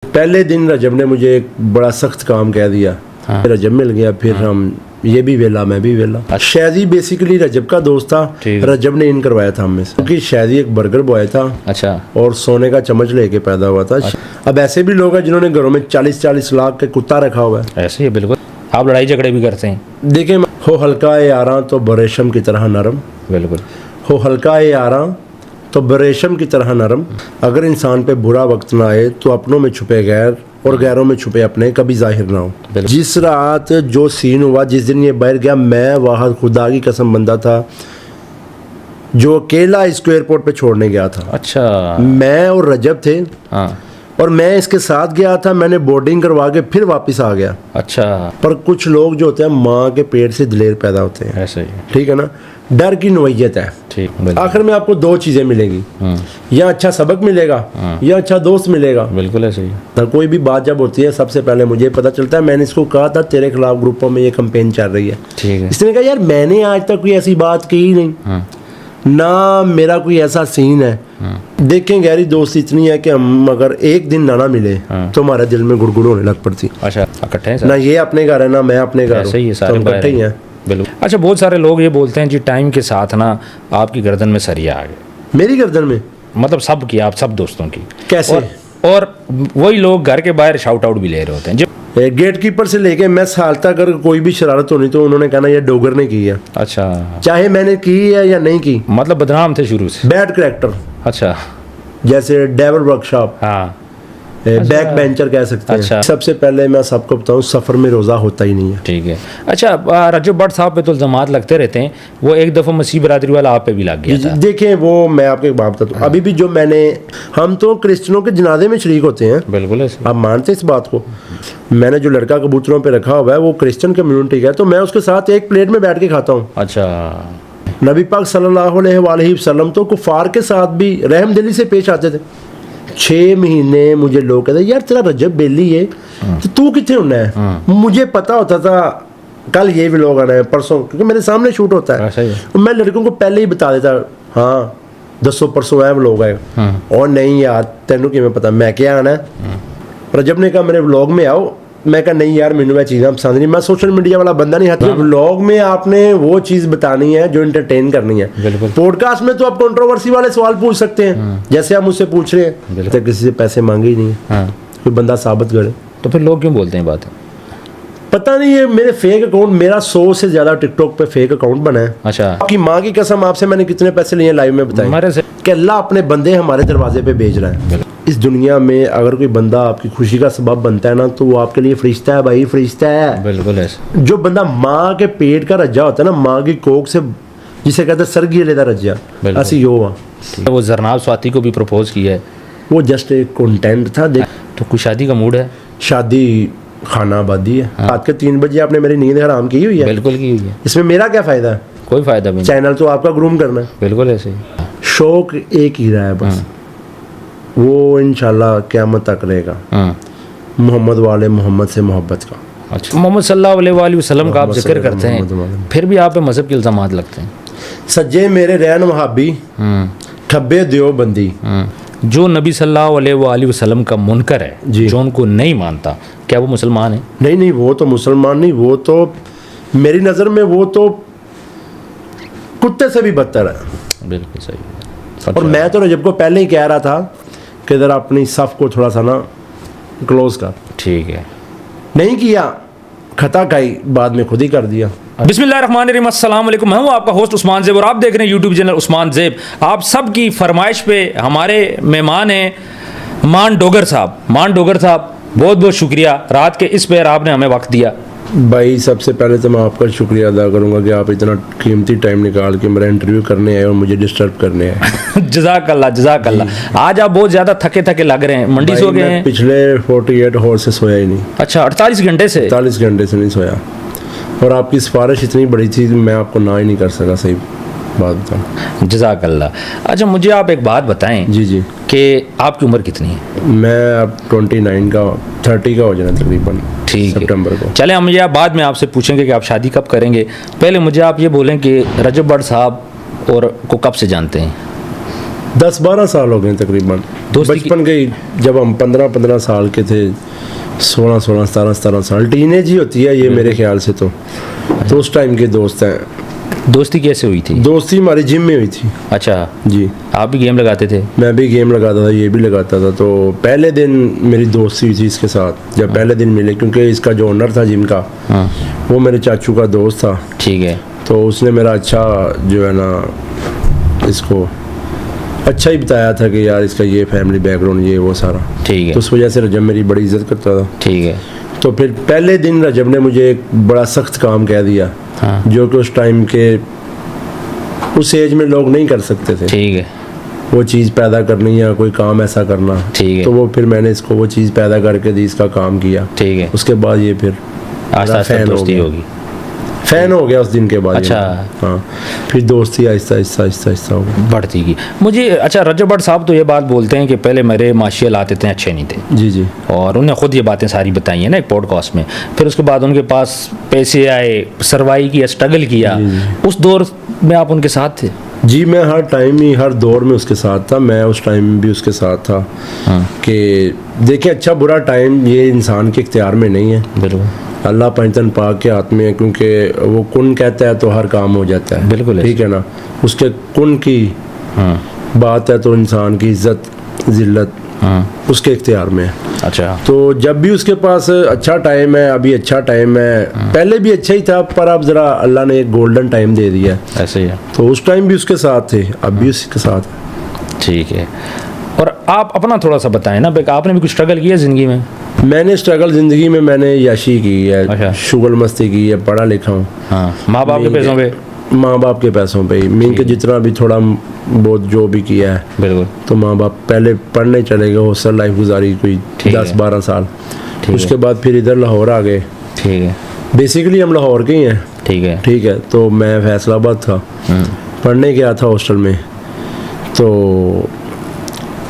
पहले दिन रजब ने मुझे एक बड़ा सख्त काम कह दिया। हाँ। रजब मिल गया, फिर हम ये भी वेला मैं भी वेला। शादी बेसिकली रजब का दोस्त था, रजब ने इन करवाया था हमें से, क्योंकि शादी एक बर्गर बॉय था। अच्छा। और सोने का चम्मच लेके पैदा हुआ था। अब ऐसे भी लोग हैं जिन्होंने घरों में 40-40 लाख का कुत्ता रखा हुआ है। ऐसे ही बिल्कुल, आप लड़ाई झगड़े भी करते हैं। देखिए, हो हल्का यारा तो बरेशम की तरह नरम। बिल्कुल। हो हल्का यारा तो बरेशम की तरह नरम। अगर इंसान पे बुरा वक्त ना आए तो अपनों में छुपे गैर और गैरों में छुपे अपने कभी जाहिर ना हो। जिस रात जो सीन हुआ, जिस दिन ये बाहर गया, मैं वाहद खुदा की कसम बंदा था जो अकेला इसको एयरपोर्ट पे छोड़ने गया था। अच्छा। मैं और रजब थे। हाँ। और मैं इसके साथ गया था, मैंने बोर्डिंग करवा के फिर वापस आ गया। अच्छा। पर कुछ लोग जो होते हैं माँ के पेट से दिलेर पैदा होते हैं। ऐसे ही। ठीक है ना, डर की नोयत है। ठीक। आखिर में आपको दो चीजें मिलेंगी, या अच्छा सबक मिलेगा या अच्छा दोस्त मिलेगा। बिल्कुल ऐसे ही। तो कोई भी बात जब होती है सबसे पहले मुझे पता चलता है। मैंने इसको कहा था तेरे खिलाफ ग्रुपों में ये कैंपेन चल रही है। ठीक है। इसने कहा यार मैंने आज तक कोई ऐसी बात की ही नहीं, ना मेरा कोई ऐसा सीन है। देखें, गहरी दोस्ती इतनी है कि हम अगर एक दिन ना मिले तो हमारे दिल में गुड़गुड़ होने लग पड़ती। अच्छा, इकट्ठे हैं ना ये अपने घर है ना मैं अपने घर हूं, ही सारे इकट्ठे ही हैं। बिल्कुल। अच्छा, बहुत सारे लोग ये बोलते हैं जी टाइम के साथ ना आपकी गर्दन में सरिया आ गए। मेरी गर्दन में? मतलब सब की, आप सब दोस्तों की। कैसे? और वही लोग घर के बाहर शाउट आउट भी ले रहे होते हैं। गेट कीपर से लेके मैं साल तक अगर कोई भी शरारत होनी तो उन्होंने कहना ये डोगर ने की है। अच्छा। चाहे मैंने की है या नहीं की। मतलब बदनाम थे शुरू से। Bad character. अच्छा। जैसे डेविल वर्कशॉप। हाँ। बैक बेंचर कह सकते हैं। अच्छा। सबसे पहले मैं सबको बताऊं, सफर में रोजा होता ही नहीं है। ठीक है। अच्छा, रजब भट्ट साहब पे तो इल्जामात लगते रहते हैं। वो एक दफा मसीह बरादरी वाला आप पे भी लग गया था। देखिए, वो मैं आपको एक बात बताता हूँ। अभी भी जो हम तो क्रिश्चियनों के जनाजे में शरीक होते हैं। बिल्कुल। आप मानते इस बात को? मैंने जो लड़का कबूतरों पे रखा हुआ है वो क्रिश्चियन कम्युनिटी का है, तो मैं उसके साथ एक प्लेट में बैठ के खाता हूँ। अच्छा। नबी पाक सल्लल्लाहु अलैहि वसल्लम तो कुफार के साथ भी रहम दिली से पेश आते थे। 6 महीने मुझे लोग कहते यार तेरा रजब बेली है तो तू कितने होना है। मुझे पता होता था कल ये भी लोग आना है, परसों, क्योंकि मेरे सामने शूट होता है। मैं लड़कों को पहले ही बता देता, हाँ दसों परसों है व्लॉग है। और नहीं यार तेनू कि मैं पता मैं क्या आना है। रजब ने कहा मेरे व्लॉग में आओ। मैं कहा नहीं यार मैनू चीज़ें पसंद नहीं, मैं सोशल मीडिया वाला बंदा नहीं। हाथ व्लॉग में आपने वो चीज़ बतानी है जो एंटरटेन करनी है। पॉडकास्ट में तो आप कंट्रोवर्सी वाले सवाल पूछ सकते हैं जैसे आप मुझसे पूछ रहे हैं, तो किसी से पैसे मांगे ही नहीं है। कोई बंदा साबित करे तो फिर लोग क्यों बोलते हैं बात? पता नहीं है। मेरे फेक अकाउंट, मेरा 100 से ज्यादा टिकटॉक पे फेक अकाउंट बना है। अच्छा। आपकी माँ की कसम, आपसे मैंने कितने पैसे लिए लाइव में बताएं कि अल्लाह अपने बंदे हमारे दरवाजे पे भेज रहा है। इस दुनिया में अगर कोई बंदा आपकी खुशी का सबब बनता है ना तो वो आपके लिए फरिश्ता है भाई, फरिश्ता है। बिल्कुल ऐसे। जो बंदा माँ के पेट का रज्जा होता है ना, माँ की कोख से, जिसे कहते हैं सरगी लेदा रज्जा, ऐसी यो हुआ। वो जरनाब स्वाति को भी प्रपोज किया है। वो जस्ट एक कंटेंट था। तो कुछ शादी का मूड है? शादी खाना आबादी है। रात के 3 बजे आपने मेरी नींद हराम की हुई है। बिल्कुल की हुई है। इसमें मेरा क्या फायदा है? कोई फायदा नहीं। चैनल तो आपका ग्रूम करना है। बिल्कुल ऐसे ही। शौक एक ही रहा है बस, वो इंशाल्लाह क़यामत तक रहेगा। मोहम्मद वाले मोहम्मद से मोहब्बत का। अच्छा। मोहम्मद सल्लल्लाहु अलैहि वसल्लम का आप जिक्र करते हैं, फिर भी आप पे मजहब के इल्जामात लगते हैं। सज्जे मेरे रहन वहाबी, खब्बे देवबंदी। जो नबी सल्लल्लाहु अलैहि वसल्लम का मुनकर है, जो उनको नहीं मानता, क्या वो मुसलमान है? नहीं नहीं, वो तो मुसलमान नहीं, वो तो मेरी नज़र में वो तो कुत्ते से भी बदतर है। बिल्कुल सही। और मैं तो रजब को पहले ही कह रहा था कि इधर अपनी सफ को थोड़ा सा ना क्लोज कर। ठीक है। नहीं किया, खता खाई, बाद में खुद ही कर दिया। बिस्मिल्लाहिर्रहमानिर्रहीम, अस्सलाम वालेकुम। मैं हूँ आपका होस्ट उस्मान ज़ेब और आप देख रहे हैं यूट्यूब चैनल उस्मान ज़ेब। आप सब की फरमाइश पे हमारे मेहमान हैं मान डोगर साहब। मान डोगर साहब, बहुत बहुत शुक्रिया रात के इस पर आपने हमें वक्त दिया। भाई सबसे पहले तो मैं आपका शुक्रिया अदा करूंगा कि आप इतना कीमती टाइम निकाल के मेरा इंटरव्यू करने आए और मुझे डिस्टर्ब करने आए। जज़ाकल्लाह जज़ाकल्लाह। आज आप बहुत ज़्यादा थके थके लग रहे हैं, मंडी सो गए हैं? पिछले 48 आवर्स से सोया ही नहीं। अच्छा, 48 घंटे से? 48 घंटे से नहीं सोया। और आपकी सिफारिश इतनी बड़ी थी मैं आपको ना ही नहीं कर सका। सही बात बताऊँ। जज़ाकल्लाह। अच्छा, मुझे आप एक बात बताएं। जी जी। कि आपकी उम्र कितनी है? मैं अब 29 का 30 का हो जाना तकरीबन। ठीक है, सितंबर को। चले, हम ये बाद में आपसे पूछेंगे कि आप शादी कब करेंगे। पहले मुझे आप ये बोलें कि रजब भट्ट साहब और को कब से जानते हैं? 10-12 साल हो गए तकरीबन। दोस्ती की- बचपन के ही, जब हम 15-15 साल के थे, 16-16, 17-17 साल, टीनेज ही होती है ये मेरे ख्याल से। तो उस टाइम के दोस्त हैं। दोस्ती कैसे हुई थी? दोस्ती हमारी जिम में हुई थी। अच्छा, जी, आप भी गेम लगाते थे? मैं भी गेम लगाता था, ये भी लगाता था। तो पहले दिन मेरी दोस्ती हुई थी इसके साथ, जब पहले दिन मिले, क्योंकि इसका जो ओनर था जिम का, हाँ, वो मेरे चाचू का दोस्त था। ठीक है। तो उसने मेरा अच्छा जो है ना, इसको अच्छा ही बताया था कि यार इसका ये फैमिली बैकग्राउंड, ये वो सारा। ठीक है, तो उस वजह से रजब मेरी बड़ी इज्जत करता था। ठीक है। तो फिर पहले दिन रजब ने मुझे एक बड़ा सख्त काम कह दिया, हाँ, जो कि उस टाइम के, उस एज में लोग नहीं कर सकते थे। ठीक है, वो चीज़ पैदा करनी या कोई काम ऐसा करना। ठीक है। तो वो फिर मैंने इसको वो चीज़ पैदा करके दी, इसका काम किया। ठीक है। उसके बाद ये फिर आस्ता आस्ता फैन हो दोस्ती गया। होगी। फैन हो गया उस दिन के बाद। अच्छा। हाँ, फिर दोस्ती आहिस्ता आहिस्ता आहिस्ता आहिस्ता हो गई। बढ़ती की मुझे। अच्छा, रजब भट्ट साहब तो ये बात बोलते हैं कि पहले मेरे माशियल आते थे, अच्छे नहीं थे, जी जी। और उन्हें खुद ये बातें सारी बताई हैं ना एक पॉडकास्ट में। फिर उसके बाद उनके पास पैसे आए, सरवाई किया, स्ट्रगल किया। उस दौर में आप उनके साथ थे? जी, मैं हर टाइम ही, हर दौर में उसके साथ था। मैं उस टाइम भी उसके साथ था। हाँ, कि देखिए, अच्छा बुरा टाइम ये इंसान के इख्तियार में नहीं है, बिल्कुल अल्लाह पंचतन पाक के हाथ में है। क्योंकि वो कुन कहता है तो हर काम हो जाता है। बिल्कुल, ठीक है ना। उसके कुन की हाँ, बात है तो इंसान की इज्जत जिल्लत हाँ। उसके इख्तियार में है। अच्छा, तो जब भी उसके पास अच्छा टाइम है, अभी अच्छा टाइम है, पहले भी अच्छा ही था, पर अब ज़रा अल्लाह ने एक गोल्डन टाइम दे दिया। ऐसे ही है। तो उस टाइम भी उसके साथ थे, अब भी उसके साथ है। ठीक है। और आप अपना थोड़ा सा बताएं ना भाई, आपने भी कुछ स्ट्रगल किया ज़िंदगी में? मैंने स्ट्रगल ज़िंदगी में, मैंने याशी की है, अच्छा। शुगल मस्ती की है, पढ़ा लिखा हूँ। हाँ, माँ बाप के पैसों पे? माँ बाप के पैसों पे ही, मीन के जितना भी थोड़ा बहुत जो भी किया है। बिल्कुल। तो माँ बाप पहले पढ़ने चले गए, हॉस्टल लाइफ गुजारी कोई ठीक है। 10-12 साल। ठीक उसके बाद फिर इधर लाहौर आ गए। ठीक है, बेसिकली हम लाहौर के ही हैं। ठीक है। ठीक है। तो मैं फैसलाबाद था, पढ़ने गया था हॉस्टल में। तो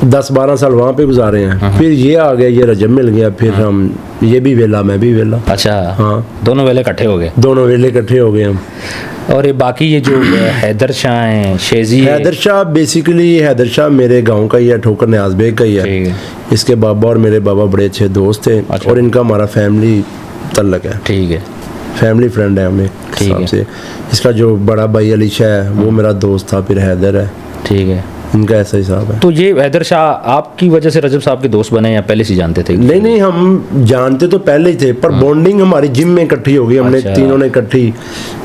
10-12 साल वहाँ पे गुजारे हैं। फिर ये आ गया, ये रजब मिल गया, फिर हम, ये भी वेला मैं भी वेला। अच्छा, हाँ, दोनों वेले इकट्ठे हो गए। दोनों वेले इकट्ठे हो गए हम। और ये बाकी ये जो हैदर शाह हैं, शेजी है, हैदर शाह, बेसिकली हैदर शाह मेरे गांव का ही है, ठोकर न्याज बेग का ही ठीक है। है, इसके बाबा और मेरे बाबा बड़े अच्छे दोस्त थे। अच्छा। और इनका हमारा फैमिली तल्लक है, ठीक है, फैमिली फ्रेंड है हमें ठीक हिसाब है। से। इसका जो बड़ा भाई अली शाह है, वो मेरा दोस्त था। फिर हैदर है, ठीक है। इनका ऐसा हिसाब है। तो ये हैदर शाह आपकी वजह से रजब साहब के दोस्त बने या पहले से जानते थे? नहीं नहीं, हम जानते तो पहले ही थे, पर बॉन्डिंग हमारी जिम में इकट्ठी हो गई। हमने अच्छा। तीनों ने इकट्ठी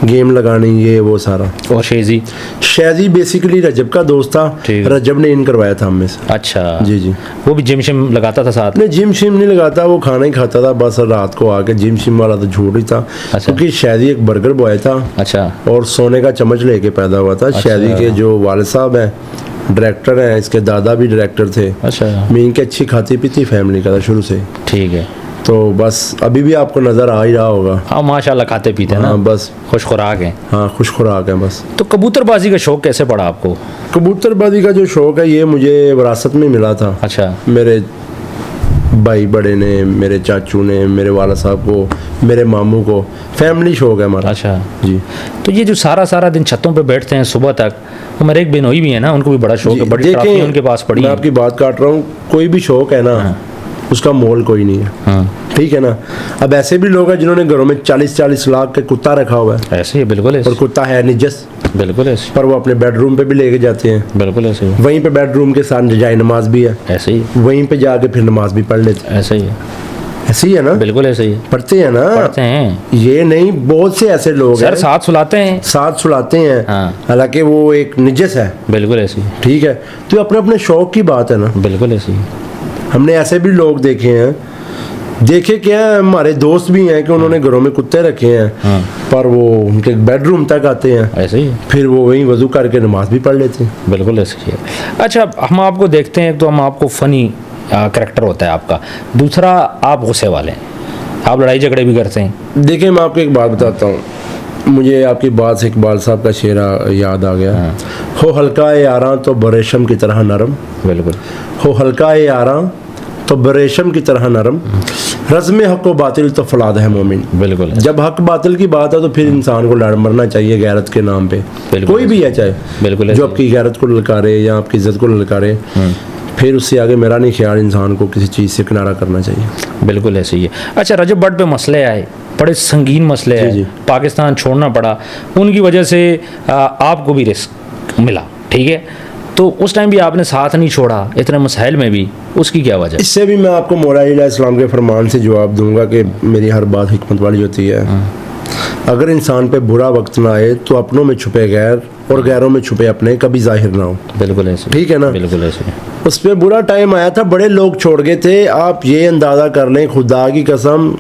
गेम लगानी, ये वो सारा। और शेजी? शाजी बेसिकली रजब का दोस्त था, ठीक। रजब ने इन करवाया था हमें से। अच्छा, जी जी। वो भी जिम शिम लगाता था साथ? नहीं, जिम शिम नहीं लगाता, वो खाना ही खाता था बस। रात को आके जिम शिम वाला तो झूठ ही था। अच्छा। क्योंकि शादी एक बर्गर बॉय था अच्छा, और सोने का चम्मच लेके पैदा हुआ था। शादी के जो वालिद साहब हैं, डायरेक्टर हैं, इसके दादा भी डायरेक्टर थे। अच्छा, मीन के अच्छी खाती पीती फैमिली का था शुरू से। ठीक है। तो बस अभी भी आपको नज़र आ ही रहा होगा। हाँ, माशाल्लाह खाते पीते हैं ना, हाँ बस, खुश खुराक हैं। हाँ खुश खुराक है बस। तो कबूतरबाजी का शौक कैसे पड़ा आपको? कबूतरबाजी का जो शौक है, ये मुझे विरासत में मिला था। अच्छा, मेरे भाई बड़े ने, मेरे चाचू ने, मेरे वाला साहब को, मेरे मामू को, फैमिली शौक है हमारा। अच्छा। जी तो ये जो सारा दिन छतों पे बैठते हैं सुबह तक, वो मेरे एक बिनोई भी है ना, उनको भी बड़ा शौक है, बड़ी ट्रॉफी उनके पास पड़ी मैं है। आपकी बात काट रहा हूँ, कोई भी शौक है ना, उसका मोल कोई नहीं है। हाँ, ठीक है ना। अब ऐसे भी लोग हैं जिन्होंने घरों में 40-40 लाख का कुत्ता रखा हुआ है, ऐसे ही, बिल्कुल और ऐसे, कुत्ता है निजस, बिल्कुल ऐसे, पर वो अपने बेडरूम पे भी लेके जाते हैं। बिल्कुल ऐसे, वहीं पे बेडरूम के साथ जाए नमाज भी है, ऐसे ही, वहीं पे जाके फिर नमाज भी पढ़ लेते हैं। ऐसे ही है, ऐसे ही है ना, बिल्कुल ऐसे ही है। पढ़ते हैं ना, पढ़ते हैं ये नहीं, बहुत से ऐसे लोग सर, हैं साथ सुलाते हैं। साथ सुलाते हैं, हाँ। हालांकि वो एक निजस है। बिल्कुल ऐसे ही, ठीक है। तो अपने अपने शौक की बात है ना। बिल्कुल ऐसे ही। हमने ऐसे भी लोग देखे हैं, देखे क्या है, हमारे दोस्त भी हैं कि उन्होंने घरों में कुत्ते रखे हैं, हाँ, पर वो उनके बेडरूम तक आते हैं, ऐसे ही है, फिर वो वहीं वजू करके नमाज भी पढ़ लेते हैं। बिल्कुल ऐसे ही है। अच्छा, हम आपको देखते हैं तो हम आपको फनी करैक्टर होता है आपका, दूसरा आप गुस्से वाले हैं, आप लड़ाई झगड़े भी करते हैं। देखिए, मैं आपको एक बात बताता हूँ, मुझे आपकी बात से इकबाल साहब का शेरा याद आ गया। हाँ। हो हल्का ए यारां तो बरेशम की तरह नरम, बिल्कुल, हो हल्का ए यारां तो बरेशम की तरह नरम, रज़्म हक व बातिल तो फलाद है मोमिन। बिल्कुल जब हक बातिल की बात है तो फिर इंसान को लड़ मरना चाहिए गैरत के नाम पे, बिल्कुल कोई भी है चाहे, बिल्कुल जो आपकी गैरत को ललकारे या आपकी इज्जत को ललकारे, फिर उससे आगे मेरा नहीं ख्याल इंसान को किसी चीज़ से किनारा करना चाहिए। बिल्कुल ऐसे ही है। अच्छा, रजब भट्ट पे मसले आए, बड़े संगीन मसले जी, जी। आए, पाकिस्तान छोड़ना पड़ा, उनकी वजह से आपको भी रिस्क मिला, ठीक है, तो उस टाइम भी आपने साथ नहीं छोड़ा इतने मसाइल में भी, उसकी क्या वजह? इससे भी मैं आपको मौला इस्लाम के फरमान से जवाब दूंगा कि मेरी हर बात हिकमत वाली होती है। अगर इंसान पे बुरा वक्त ना आए तो अपनों में छुपे गैर और गैरों में छुपे अपने कभी जाहिर ना हो। बिल्कुल ऐसे, ठीक है ना? बिल्कुल ऐसे। उस पर बुरा टाइम आया था, बड़े लोग छोड़ गए थे। आप ये अंदाज़ा कर लें, खुदा की कसम,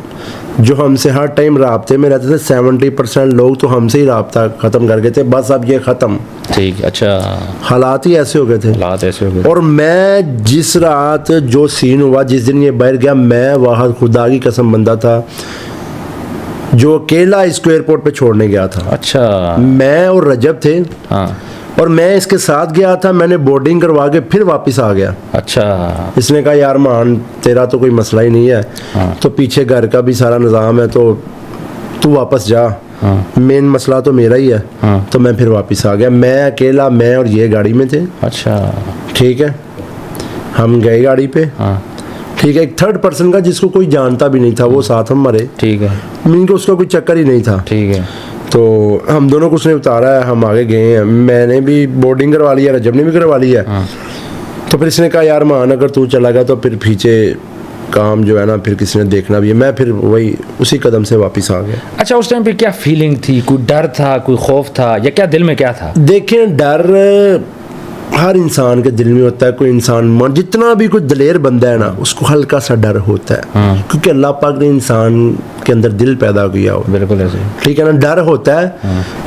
जो हमसे हर टाइम राब्ते में रहते थे 70% लोग तो हमसे ही राब्ता ख़त्म कर गए थे। बस अब ये ख़त्म, ठीक, अच्छा, हालात ही ऐसे हो गए थे। हालात ऐसे हो गए। और मैं जिस रात जो सीन हुआ, जिस दिन ये बाहर गया, मैं वहाँ खुदा की कसम बंदा था जो अकेला इसको एयरपोर्ट पे छोड़ने गया था। अच्छा, मैं और रजब थे, हाँ, और मैं इसके साथ गया था। मैंने बोर्डिंग करवा के फिर वापस आ गया। अच्छा, इसने कहा यार मान, तेरा तो कोई मसला ही नहीं है, हाँ। तो पीछे घर का भी सारा निज़ाम है, तो तू वापस जा, हाँ। मेन मसला तो मेरा ही है। हाँ। तो मैं फिर वापस आ गया। मैं अकेला, मैं और ये गाड़ी में थे। अच्छा, ठीक है, हम गए गाड़ी पे। हाँ, ठीक है, एक थर्ड पर्सन का जिसको कोई जानता भी नहीं था, वो साथ हम मरे, ठीक है, मीन को उसका कोई चक्कर ही नहीं था। ठीक है, तो हम दोनों को उसने उतारा है, हम आगे गए हैं। मैंने भी बोर्डिंग करवा लिया, रजब ने भी करवा लिया। हाँ। तो फिर इसने कहा यार मान, अगर तू चला गया तो फिर पीछे काम जो है ना, फिर किसी ने देखना भी है। मैं फिर वही उसी कदम से वापस आ गया। अच्छा, उस टाइम पे क्या फीलिंग थी? कोई डर था, कोई खौफ था, या क्या दिल में क्या था? देखें, डर हर इंसान के दिल में होता है। कोई इंसान जितना भी कोई दलेर बंदा है ना, उसको हल्का सा डर होता है, क्योंकि अल्लाह पाक ने इंसान के अंदर दिल पैदा किया हो। बिल्कुल ऐसे, ठीक है ना, डर होता है।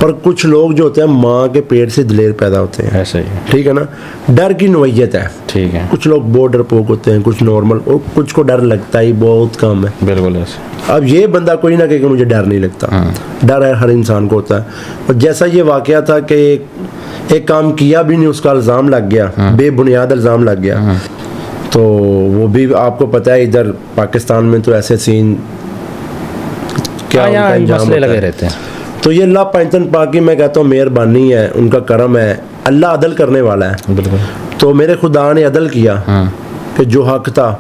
पर कुछ लोग जो होते हैं माँ के पेट से दिलेर पैदा होते हैं। ऐसे ही, ठीक है ना, डर की नोयत है। ठीक है, कुछ लोग बहुत डरपोक होते हैं, कुछ नॉर्मल, और कुछ को डर लगता ही बहुत कम है। बिल्कुल ऐसे। अब ये बंदा कोई ना कहे कि मुझे डर नहीं लगता, डर है हर इंसान को होता है। और जैसा ये वाकया था कि एक काम किया भी नहीं, उसका इल्ज़ाम लग गया, बेबुनियाद इल्ज़ाम लग गया, तो वो भी आपको पता है इधर पाकिस्तान में तो ऐसे सीन क्या उनका अंजाम मसले होता लगे है। रहते हैं। तो ये अल्लाह पैंतन पाकी, मैं कहता हूँ मेहरबानी है, उनका करम है, अल्लाह अदल करने वाला है। बिल्कुल, तो मेरे खुदा ने अदल किया कि जो हक था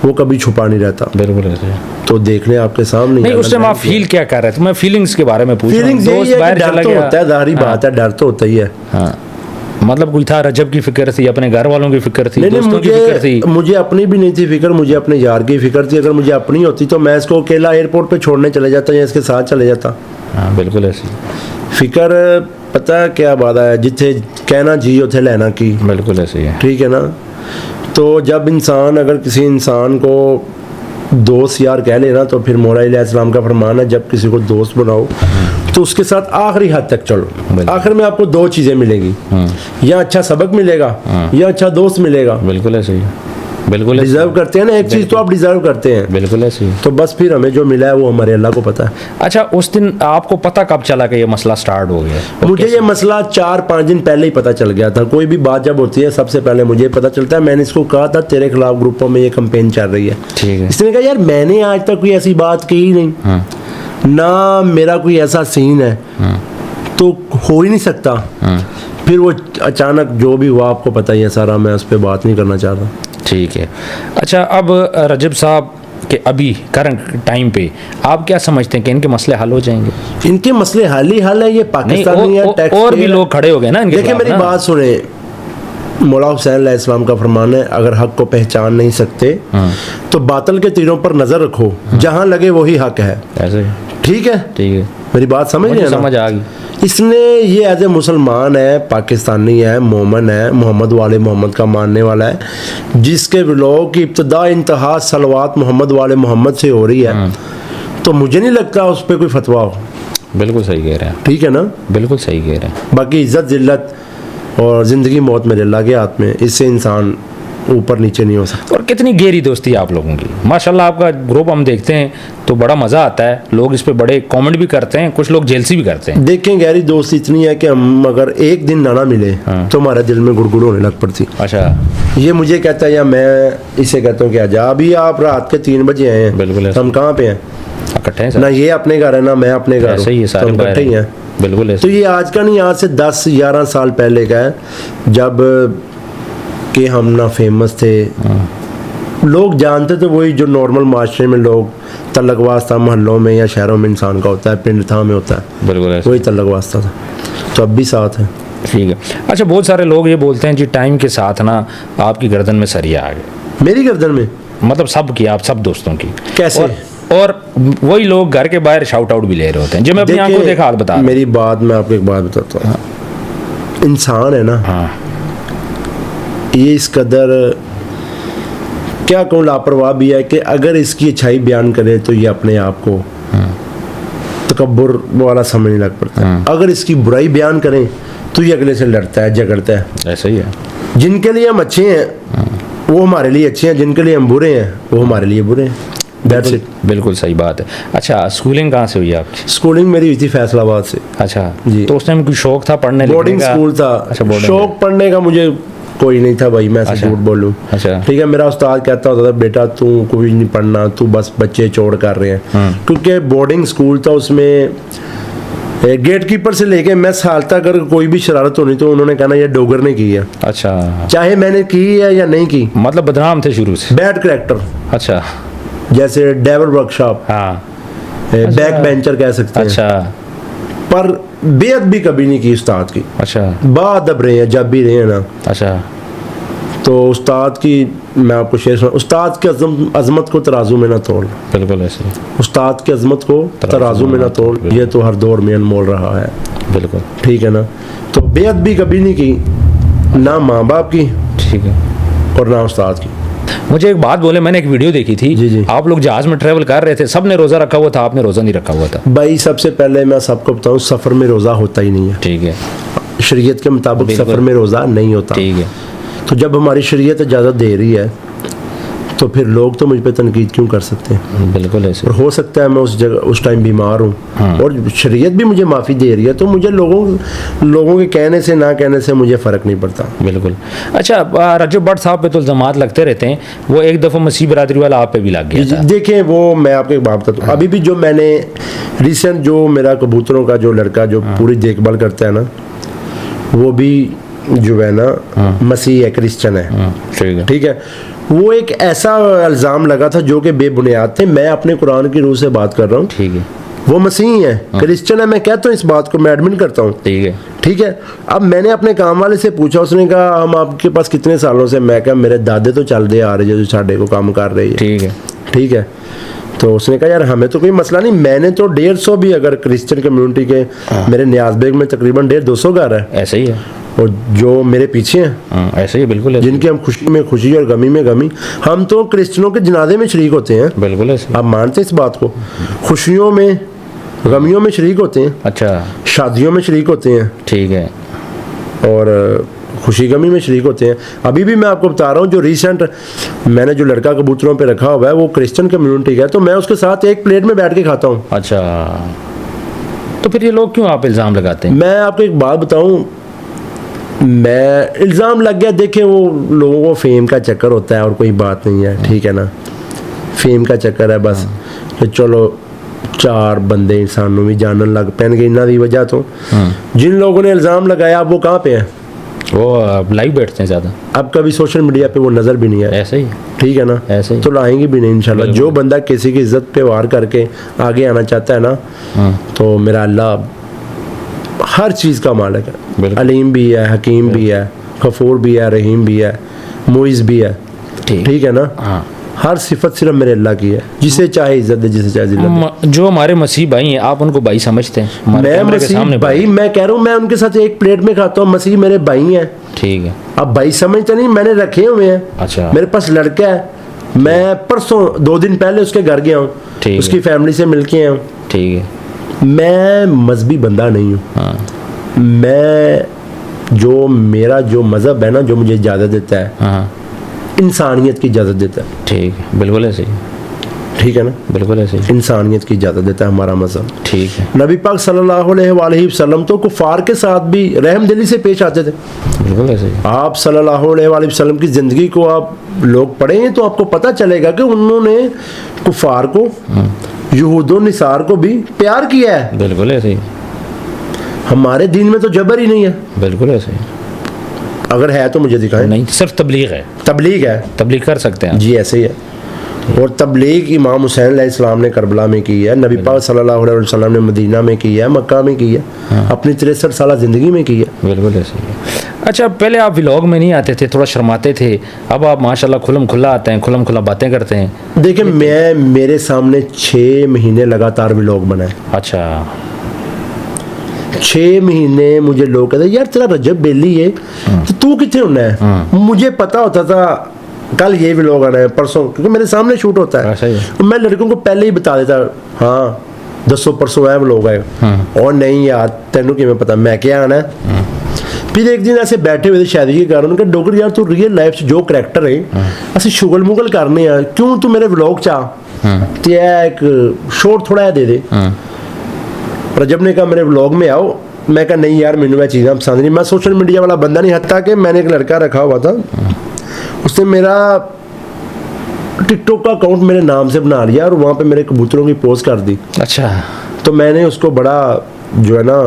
वो कभी छुपा नहीं रहता। बिल्कुल ऐसे। तो देख लें आपके सामने। नहीं, उस टाइम आप फील क्या कर रहे थे? मैं फीलिंग्स के बारे में पूछ रहा हूँ। फीलिंग्स दोस्त बाहर चला डर तो गया, होता है, जाहिर बात है, डर तो होता ही है। हाँ, मतलब कोई था, रजब की फिक्र थी, अपने घर वालों की फिक्र थी, नहीं, दोस्तों की फिक्र थी? मुझे अपनी भी नहीं थी फिक्र, मुझे अपने यार की फिक्र थी। अगर मुझे अपनी होती तो मैं इसको अकेला एयरपोर्ट पे छोड़ने चले जाता या इसके साथ चले जाता। हाँ, बिल्कुल ऐसे। फिक्र पता है क्या बात है, जिथे कहना जी उथे लेना की। बिल्कुल ऐसे ही है। ठीक है ना, तो जब इंसान अगर किसी इंसान को दोस्त यार कह लेना, तो फिर मौला इस्लाम का फरमान है, जब किसी को दोस्त बनाओ तो उसके साथ आखिरी हद तक चलो। आखिर में आपको दो चीज़ें मिलेंगी, या अच्छा सबक मिलेगा या अच्छा दोस्त मिलेगा। बिल्कुल ऐसे ही, बिल्कुल डिजर्व करते हैं ना, एक चीज़ तो आप डिजर्व करते हैं। बिल्कुल ऐसे ही। तो बस फिर हमें जो मिला है वो हमारे अल्लाह को पता है। अच्छा, उस दिन आपको पता कब चला कि ये मसला स्टार्ट हो गया? मुझे ये मसला 4-5 दिन पहले ही पता चल गया था। कोई भी बात जब होती है सबसे पहले मुझे पता चलता है। मैंने इसको कहा था तेरे खिलाफ ग्रुपों में ये कैंपेन चल रही है। ठीक है। इसने कहा यार मैंने आज तक कोई ऐसी बात की ही नहीं, ना मेरा कोई ऐसा सीन है, तो हो ही नहीं सकता। फिर वो अचानक जो भी हुआ आपको पता ही है सारा, मैं उस पर बात नहीं करना चाहता। ठीक है। अच्छा, अब रजब साहब के अभी करंट टाइम पे आप क्या समझते हैं कि इनके मसले हल हो जाएंगे? इनके मसले हल ही हल है। ये पाकिस्तानी है, और भी लोग खड़े हो गए ना इनके देखिए खिलाफ मेरी ना? बात सुने, मौला हुसैन अलैहिस्सलाम का फरमान है, अगर हक को पहचान नहीं सकते तो बातिल के तीरों पर नजर रखो, जहां लगे वही हक है। ऐसे? ठीक है, ठीक है, मेरी बात समझ रहे हैं ना? समझ आ गई। इसने ये एज ए मुसलमान है, पाकिस्तानी है, मोमन है, मोहम्मद वाले मोहम्मद का मानने वाला है, जिसके व्लॉग की इब्तदा इंतहा सलवात मोहम्मद वाले मोहम्मद से हो रही है, तो मुझे नहीं लगता उस पर कोई फतवा हो। बिल्कुल सही कह रहे हैं। ठीक है ना, बिल्कुल सही कह रहे हैं। बाकी इज्जत जिल्लत और ज़िंदगी मौत मेरे अल्लाह के हाथ में, इससे इंसान ऊपर नीचे नहीं हो सकता। और कितनी गहरी दोस्ती है आप लोगों की, माशाल्लाह। आपका ग्रुप हम देखते हैं तो बड़ा मज़ा आता है, लोग इस पे बड़े कमेंट भी करते हैं, कुछ लोग जेलसी भी करते हैं। देखें गहरी दोस्ती इतनी है कि हम अगर एक दिन ना मिले तो हमारे दिल में गुड़गुड़ होने लग पड़ती। अच्छा, ये मुझे कहता है या मैं इसे कहता हूँ कि आजा, अभी आप रात के 3 बजे आए हैं, बिल्कुल ऐसे। हम कहाँ पे हैं? इकट्ठे हैं ना सर, ये अपने घर है ना मैं अपने घर ऐसे ही है, हूँ, सारे तो हम बाहर इकट्ठे ही हैं। बिल्कुल ऐसे। तो ये आज का नहीं, आज से 10-11 साल पहले का है, जब कि हम ना फेमस थे, लोग जानते थे वही जो नॉर्मल माशरे में लोग तलक वास्ता मोहल्लों में या शहरों में इंसान का होता है, पिंड था में होता है, बिल्कुल ऐसे। वही तलक वास्ता था। तो अब भी साथ है। ठीक है। अच्छा, बहुत सारे लोग ये बोलते हैं जी टाइम के साथ ना आपकी गर्दन में सरिया आ गए। मेरी गर्दन में? मतलब सब की, आप सब दोस्तों की। कैसे? और वही लोग घर के बाहर शाउट आउट भी ले रहे होते हैं, जो मैं अपनी देखिए, आंखों देखा, हाथ बता रहा हूं। मेरी बात, मैं आपको एक बात बताता हूँ। इंसान है ना, हाँ, ये इस कदर क्या कहूँ लापरवाह भी है कि अगर इसकी अच्छाई बयान करे तो ये अपने आप को तकब्बुर वाला समझने लग पड़ता है। अगर इसकी बुराई बयान करें तो ये अगले से लड़ता है, झगड़ता है। ऐसा ही है। जिनके लिए हम अच्छे हैं वो हमारे लिए अच्छे हैं, जिनके लिए हम बुरे हैं वो हमारे लिए बुरे हैं। That's it. बिल्कुल सही बात है। अच्छा, स्कूलिंग कहाँ से हुई आपकी? स्कूलिंग मेरी हुई थी फैसलाबाद से। अच्छा जी। तो उस टाइम कोई शौक था पढ़ने लिखने बोर्डिंग का? स्कूल था। अच्छा, बोर्डिंग। शौक पढ़ने का मुझे कोई नहीं था भाई, मैं अच्छा। झूठ बोलूं। अच्छा। ठीक है, मेरा उस्ताद कहता होता था बेटा तू कोई नहीं पढ़ना, तू बस बच्चे चोड़ कर रहे हैं। क्योंकि बोर्डिंग स्कूल था, उसमें गेट कीपर से लेके मैं साल तक अगर कोई भी शरारत होनी तो उन्होंने कहना ये डोगर ने की है, अच्छा, चाहे मैंने की है या नहीं की। मतलब बदनाम थे शुरू से। बैड करेक्टर, अच्छा, जैसे डेविल वर्कशॉप, हाँ, बैक बेंचर कह सकते हैं। अच्छा, पर बेअदबी कभी नहीं की उस्ताद की। अच्छा, बादब रहे हैं जब भी रहे हैं ना। अच्छा, तो उस्ताद की मैं आपको शेयर सुना, उस्ताद की अजमत को तराजू में ना तोड़। बिल्कुल ऐसे। उस्ताद की अजमत को तराजू में ना तोड़, ये तो हर दौर में अनमोल रहा है। बिल्कुल ठीक है ना। तो बेअदबी कभी नहीं की, ना माँ बाप की ठीक है। और ना उस्ताद की। मुझे एक बात बोले, मैंने एक वीडियो देखी थी। जी, जी। आप लोग जहाज में ट्रेवल कर रहे थे, सबने रोजा रखा हुआ था, आपने रोजा नहीं रखा हुआ था। भाई सबसे पहले मैं सबको बताऊं, सफ़र में रोज़ा होता ही नहीं है। ठीक है, शरीयत के मुताबिक बिल्कुल। सफ़र में रोज़ा नहीं होता। ठीक है। तो जब हमारी शरीयत इजाज़त दे रही है तो फिर लोग तो मुझ पे तनकीद क्यों कर सकते हैं? बिल्कुल ऐसे। और हो सकता है मैं उस जगह उस टाइम बीमार हूँ, और शरीयत भी मुझे माफ़ी दे रही है, तो मुझे लोगों के कहने से ना कहने से मुझे फ़र्क नहीं पड़ता। बिल्कुल। अच्छा, रजब भट्ट साहब पे तो इल्ज़ामात लगते रहते हैं, वो एक दफ़ा मसीह बरादरी वाला आप पे भी लग गया था। देखिए वो मैं आपको एक बात बताता हूँ, अभी भी जो मैंने रिसेंट जो मेरा कबूतरों का जो लड़का जो पूरी देखभाल करता है ना, वो भी जो है ना मसीह है, क्रिश्चियन है। ठीक है। ठीक है, वो एक ऐसा इल्ज़ाम लगा था जो कि बेबुनियाद थे। मैं अपने कुरान की रूह से बात कर रहा हूँ। ठीक है। वो मसीही है, क्रिश्चियन है, मैं कहता हूँ इस बात को, मैं एडमिट करता हूँ। ठीक है। ठीक है। अब मैंने अपने काम वाले से पूछा, उसने कहा हम आपके पास कितने सालों से? मैं कहा मेरे दादे तो चल रहे आ रहे जो साढ़े को काम कर रहे हैं। ठीक है। ठीक है। तो उसने कहा यार हमें तो कोई मसला नहीं, मैंने तो 150 भी अगर क्रिश्चियन कम्युनिटी के मेरे न्याज़बेग में तकरीबन 150-200 घर है, ऐसे ही है। और जो मेरे पीछे हैं ऐसे ही, बिल्कुल ऐसे। जिनकी हम खुशी में खुशी और गमी में गमी, हम तो क्रिश्चियनों के जनाजे में शरीक होते हैं। बिल्कुल ऐसे। आप मानते हैं इस बात को? खुशियों में गमियों में शरीक होते हैं, अच्छा, शादियों में शरीक होते हैं, ठीक है। और खुशी गमी में शरीक होते हैं। अभी भी मैं आपको बता रहा हूँ, जो रिसेंट मैंने जो लड़का कबूतरों पे रखा हुआ है वो क्रिश्चियन कम्युनिटी का है, तो मैं उसके साथ एक प्लेट में बैठ के खाता हूँ। अच्छा, तो फिर ये लोग क्यों आप इल्ज़ाम लगाते हैं? मैं आपको एक बात बताऊँ, मैं इल्ज़ाम लग गया, देखें वो लोगों को फेम का चक्कर होता है और कोई बात नहीं है। ठीक है ना, फेम का चक्कर है बस। तो चलो 4 बंदे इंसानों भी जानन लग पैनगे इन्हों की वजह तो। जिन लोगों ने इल्ज़ाम लगाया अब वो कहाँ पे हैं? वो लाइव बैठते हैं ज़्यादा। अब कभी सोशल मीडिया पे वो नज़र भी नहीं आए। ऐसे ही। ठीक है ना, ऐसे ही। तो लाएंगे भी नहीं इंशाल्लाह। जो बंदा किसी की इज्जत पे वार करके आगे आना चाहता है ना, तो मेरा अल्लाह हर चीज़ का मालिक है। अलीम भी है, हकीम भी है, गफूर भी है, रहीम भी है, मुइज़ भी है। ठीक है ना। हाँ, हर सिफत सिर्फ मेरे अल्लाह की है, जिसे चाहे इज्जत दे, जिसे चाहे जिल्लत दे। जो हमारे मसीह भाई हैं, आप उनको भाई समझते हैं? हमारे मैं कैमरे के मसीह सामने भाई, मैं कह रहा हूँ मैं उनके साथ एक प्लेट में खाता हूँ, मसीह मेरे भाई हैं। ठीक है। अब भाई समझते नहीं, मैंने रखे हुए हैं। अच्छा। मेरे पास लड़का है, मैं परसों 2 दिन पहले उसके घर गया हूँ, ठीक है। उसकी फैमिली से मिल के आया हूँ। ठीक है। मैं मजहबी बंदा नहीं हूँ। हाँ, मैं जो मेरा जो मज़हब है ना, जो मुझे इजाज़त देता है, हाँ, इंसानियत की इजाज़त देता है। ठीक है, बिल्कुल ऐसे ही, ठीक है ना, बिल्कुल ऐसे ही, इंसानियत की इजाज़त देता है हमारा मज़हब। ठीक है, नबी पाक सल्लल्लाहु अलैहि वसल्लम तो कुफार के साथ भी रहम दिली से पेश आते थे। बिल्कुल ऐसे ही। आप सल्लल्लाहु अलैहि वसल्लम की ज़िंदगी को आप लोग पढ़ें तो आपको पता चलेगा कि उन्होंने कुफार को, यहूद और निसार को भी प्यार किया है। बिल्कुल ऐसे ही, हमारे दीन में तो जबर ही नहीं है। बिल्कुल ऐसे ही। अगर है तो मुझे दिखाएं। नहीं, सिर्फ तबलीग है, तबलीग है तबलीग कर सकते हैं। जी, ऐसे ही है। और तबलीग इमाम हुसैन अलैहिस्सलाम ने करबला में की है, नबी पाक सल्लल्लाहु अलैहि वसल्लम ने मदीना में की है, मक्का में की है, अपनी 63 साल ज़िंदगी में की है। बिल्कुल ऐसे ही। अच्छा, पहले आप व्लॉग में नहीं आते थे, थोड़ा शर्माते थे, अब आप माशाल्लाह खुलम खुला आते हैं, खुलम खुला बातें करते हैं। देखिए, मेरे सामने 6 महीने लगातार व्लॉग बना है। अच्छा, 6 महीने मुझे लोग कहते यार तेरा रजब बेली है तो तू कितने होना है। मुझे पता होता था कल ये व्लॉग आना है, परसों, क्योंकि मेरे सामने शूट होता है। ऐसा ही है। तो मैं लड़कों को पहले ही बता देता, हाँ दसो परसों है व्लॉग आएगा। और नहीं यार तेनू कि मैं पता मैं क्या आना है। फिर एक दिन ऐसे बैठे हुए थे शादी के कारण, उनका डॉक्टर यार तू रियल लाइफ से जो करैक्टर है ऐसे शुगल मुगल करने हैं, क्यों तू मेरे व्लॉग चाह ते एक शॉर्ट थोड़ा है दे दे। रजब ने कहा मेरे व्लॉग में आओ। मैं कहा नहीं यार मैंने वह चीज़ें पसंद नहीं, मैं सोशल मीडिया वाला बंदा नहीं। हत्ता कि मैंने एक लड़का रखा हुआ था, उसने मेरा टिकटॉक का अकाउंट मेरे नाम से बना लिया और वहाँ पे मेरे कबूतरों की पोस्ट कर दी। अच्छा, तो मैंने उसको बड़ा जो है ना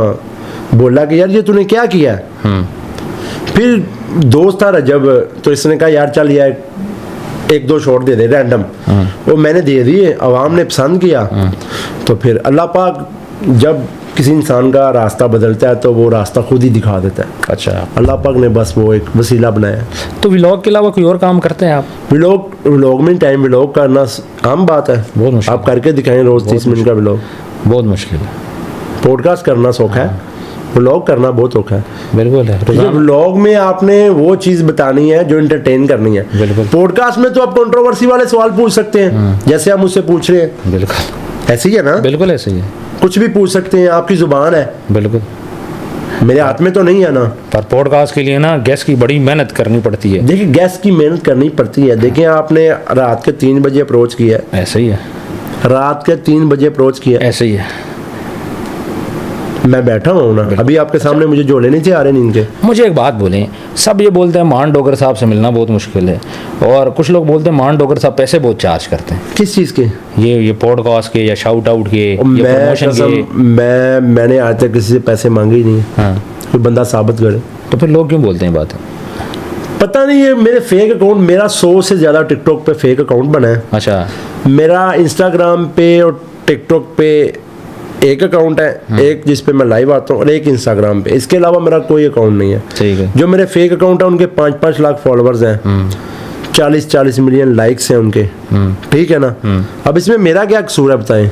बोला कि यार ये तूने क्या किया है। फिर दोस्त था रजब, तो इसने कहा यार चल यार एक दो शॉट दे दे रैंडम। वो मैंने दे दिए, अवाम ने पसंद किया। तो फिर अल्लाह पाक जब किसी इंसान का रास्ता बदलता है तो वो रास्ता खुद ही दिखा देता है। अच्छा, अल्लाह पाक ने बस वो एक वसीला बनाया। तो व्लॉग के अलावा कोई और काम करते हैं आप? व्लॉग में टाइम व्लॉग करना आम बात है, बहुत मुश्किल। आप करके दिखाएं रोज 30 मिनट का व्लॉग। बहुत मुश्किल है। पॉडकास्ट करना सौखा है, व्लॉग करना बहुत औखा है। बिल्कुल है। व्लॉग में आपने वो चीज बतानी है जो एंटरटेन करनी है। बिल्कुल। पॉडकास्ट में तो आप कंट्रोवर्सी वाले सवाल पूछ सकते हैं, जैसे आप मुझसे पूछ रहे हैं। बिल्कुल ऐसे ही है ना, बिल्कुल ऐसे ही है। कुछ भी पूछ सकते हैं, आपकी जुबान है, बिल्कुल। मेरे हाथ में तो नहीं है ना। पर पॉडकास्ट के लिए ना गेस्ट की बड़ी मेहनत करनी पड़ती है। देखिए गेस्ट की मेहनत करनी पड़ती है। देखिए आपने रात के 3 बजे अप्रोच किया, ऐसे ही है। रात के 3 बजे अप्रोच किया, ऐसे ही है। मैं बैठा हूँ ना, अभी आपके सामने मुझे जोड़े नहीं थे आ रहे नींद के। मुझे एक बात बोलें, सब ये बोलते हैं मान डोगर साहब से मिलना बहुत मुश्किल है, और कुछ लोग बोलते हैं मान डोगर साहब पैसे बहुत चार्ज करते हैं। किस चीज़ के? ये पॉडकास्ट के या शाउट आउट के या प्रमोशन के। मैंने आज तक किसी से पैसे मांगे ही नहीं। हाँ, कोई बंदा साबित करे। तो फिर लोग क्यों बोलते हैं बातें? पता नहीं, ये मेरे फेक अकाउंट, मेरा 100 से ज़्यादा टिकटॉक पे फेक अकाउंट बना है। अच्छा, मेरा इंस्टाग्राम पे और टिकटॉक पे एक अकाउंट है, एक जिस पे मैं लाइव आता हूँ और एक इंस्टाग्राम पे। इसके अलावा मेरा कोई अकाउंट नहीं है। ठीक है। जो मेरे फेक अकाउंट है उनके 5-5 लाख फॉलोअर्स हैं, 40-40 मिलियन लाइक्स हैं उनके। ठीक है ना। अब इसमें मेरा क्या कसूर है बताएं?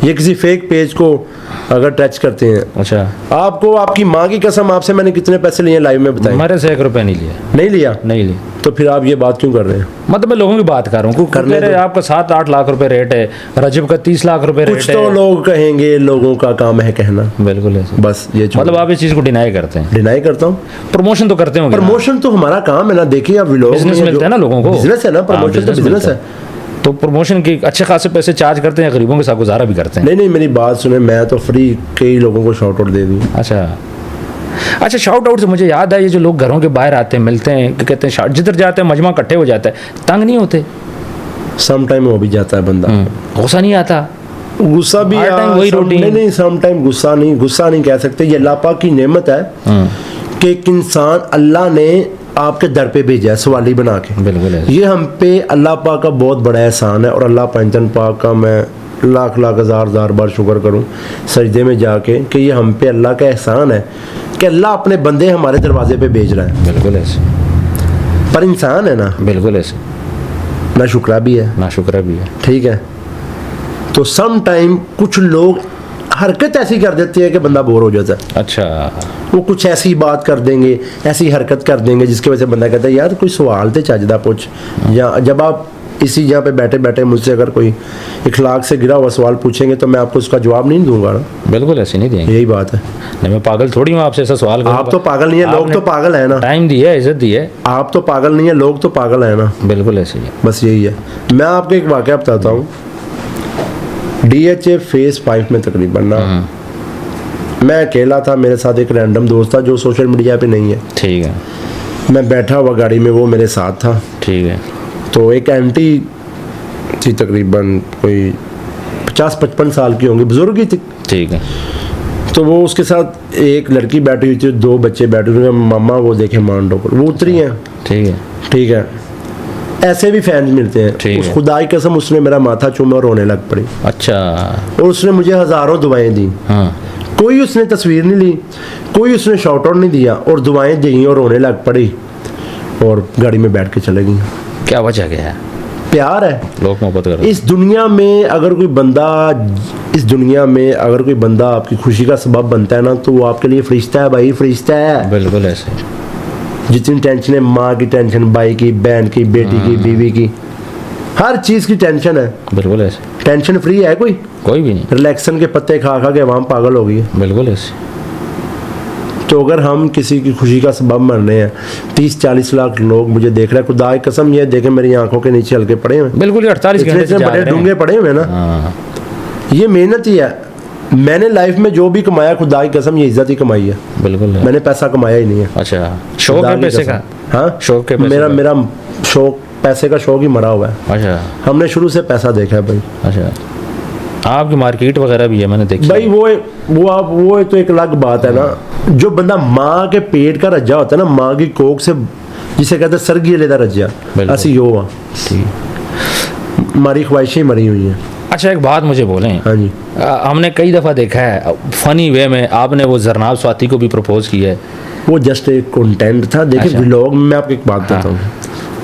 ये किसी फेक पेज को अगर टच करते हैं। अच्छा, आपको आपकी माँ की कसम, आपसे मैंने कितने पैसे लिए लाइव में बताएं? मेरे से 1 रुपया नहीं लिया। नहीं लिया। नहीं लिया। तो फिर आप ये बात क्यों कर रहे हैं? मतलब मैं लोगों की बात कर रहा हूँ। करने दो। आपका 7-8 लाख रुपए रेट है, रजब का 30 लाख रुपए रेट कुछ है। तो लोग कहेंगे, लोगों का काम है कहना। बिल्कुल ऐसे। बस ये मतलब आप इस चीज को डिनाई करते हैं? डिनाई करता हूँ। प्रमोशन तो करते होंगे ना? प्रमोशन तो हमारा काम है ना। देखिए आप व्लॉग बिजनेस मिलता है ना लोगों को। बिजनेस है ना, हाँ, प्रमोशन तो बिजनेस मिलता है। तो प्रमोशन के अच्छे खासे पैसे चार्ज करते हैं, गरीबों के साथ गुजारा भी करते हैं। नहीं नहीं, मेरी बात सुने, मैं तो फ्री कई लोगों को शॉर्ट आउट दे दूँ। अच्छा, शाउट आउट से मुझे याद है, ये जो लोग घरों के बाहर आते हैं, मिलते हैं, कि कहते हैं जिधर जाते हैं मजमा इकट्ठे हो जाता है, तंग नहीं होते? सम टाइम हो भी जाता है बंदा। गुस्सा नहीं आता? गुस्सा भी हर टाइम वही रूटीन? नहीं, सम टाइम गुस्सा नहीं कह सकते। ये अल्लाह पाक की नेमत है कि एक इंसान अल्लाह ने आपके दर पे भेजा है सवाली बना के। बिल्कुल है। ये हम पे अल्लाह पाक का बहुत बड़ा एहसान है, और अल्लाह पंचन पाक का मैं लाख लाख हज़ार बार शुक्र करूं सजदे में जाके कि ये हम पे अल्लाह का एहसान है कि अल्लाह अपने बंदे हमारे दरवाजे पे भेज रहा है। बिल्कुल ऐसे। पर इंसान है ना, बिल्कुल ऐसे। ना शुक्रा भी है ना शुक्र भी है। ठीक है। तो सम टाइम कुछ लोग हरकत ऐसी कर देते हैं कि बंदा बोर हो जाता है। अच्छा, वो कुछ ऐसी बात कर देंगे, ऐसी हरकत कर देंगे जिसकी वजह से बंदा कहता है यार कोई सवाल तो चजदा पूछ। या जब आप इसी यहाँ पे बैठे बैठे मुझसे अगर कोई इखलाक से गिरा हुआ सवाल पूछेंगे तो मैं आपको उसका जवाब नहीं दूंगा ना। बिल्कुल ऐसे नहीं देंगे। यही बात है। नहीं मैं पागल थोड़ी हूँ आपसे ऐसा सवाल करूंगा। आप तो पागल नहीं है, लोग तो पागल है ना। टाइम दिया, इज्जत दी है। आप तो पागल नहीं है, लोग तो पागल है ना। बिल्कुल ऐसे ही है। बस यही है। मैं आपको एक वाकया बताता हूँ। DHA फेज 5 में तकरीबन ना मैं अकेला था, मेरे साथ एक रैंडम दोस्त था जो सोशल मीडिया पे नहीं है। ठीक है। मैं बैठा हुआ गाड़ी में, वो मेरे साथ था। ठीक है। तो एक आंटी थी, तकरीबन कोई 50-55 साल की होंगी, बुजुर्ग ही थी। ठीक है। तो वो उसके साथ एक लड़की बैठी हुई थी, 2 बच्चे बैठे हुए। मामा वो देखे मान डोकर, वो उतरी हैं। ठीक है। ठीक है। ऐसे भी फैंस मिलते हैं। ठीक उस है। खुदा की कसम उसने मेरा माथा चूमा और रोने लग पड़ी। अच्छा। और उसने मुझे हज़ारों दुआएं दी। हाँ। कोई उसने तस्वीर नहीं ली, कोई उसने शॉर्ट आउट नहीं दिया, और दुआएं दी और रोने लग पड़ी और गाड़ी में बैठ के चले गई। क्या वजह क्या है? प्यार है। लोग मोहब्बत कर रहे हैं। इस दुनिया में अगर कोई बंदा आपकी खुशी का सबब बनता है ना, तो वो आपके लिए फरिश्ता है भाई, फरिश्ता है। बिल्कुल ऐसे। जितनी टेंशन है, माँ की टेंशन, भाई की, बहन की, बेटी की, बीवी की, हर चीज की टेंशन है। बिल्कुल ऐसे। टेंशन फ्री है कोई भी नहीं। रिलैक्सन के पत्ते खा खा के आवाम पागल हो गई है। बिल्कुल ऐसे। तो अगर हम किसी की खुशी का सबब बन रहे हैं, 30-40 लाख लोग मुझे देख रहे हैं, खुदा की कसम ये देखे मेरी आंखों के नीचे हल्के पड़े हुए, बिल्कुल 48 घंटे से बड़े डूंगे पड़े हुए ना। हाँ। ये मेहनत ही है। मैंने लाइफ में जो भी कमाया, खुदा की कसम ये इज्जत ही कमाई है। बिल्कुल है। मैंने पैसा कमाया ही नहीं है। अच्छा, शौक खुदा है की पैसे कसम। का? हाँ, शौक के पैसे मेरा का? मेरा शौक, पैसे का शौक ही मरा हुआ है। अच्छा। हमने शुरू से पैसा देखा है भाई। अच्छा। आपकी मार्केट वगैरह भी है, मैंने देखी भाई वो तो एक अलग बात है ना। जो बंदा माँ के पेट का रज्जा होता है ना, माँ की कोख से, जिसे कहते हैं सरगी लेदा रज्जा, बिल्कुल। ऐसी यो हुआ। हमारी ख्वाहिशें मरी हुई हैं। अच्छा एक बात मुझे बोलें। हाँ जी। हमने कई दफ़ा देखा है फनी वे में आपने वो जरनाब स्वाति को भी प्रपोज किया है। वो जस्ट एक कंटेंट था। देखिए अच्छा। व्लॉग में मैं आपको एक बात बताता हूँ।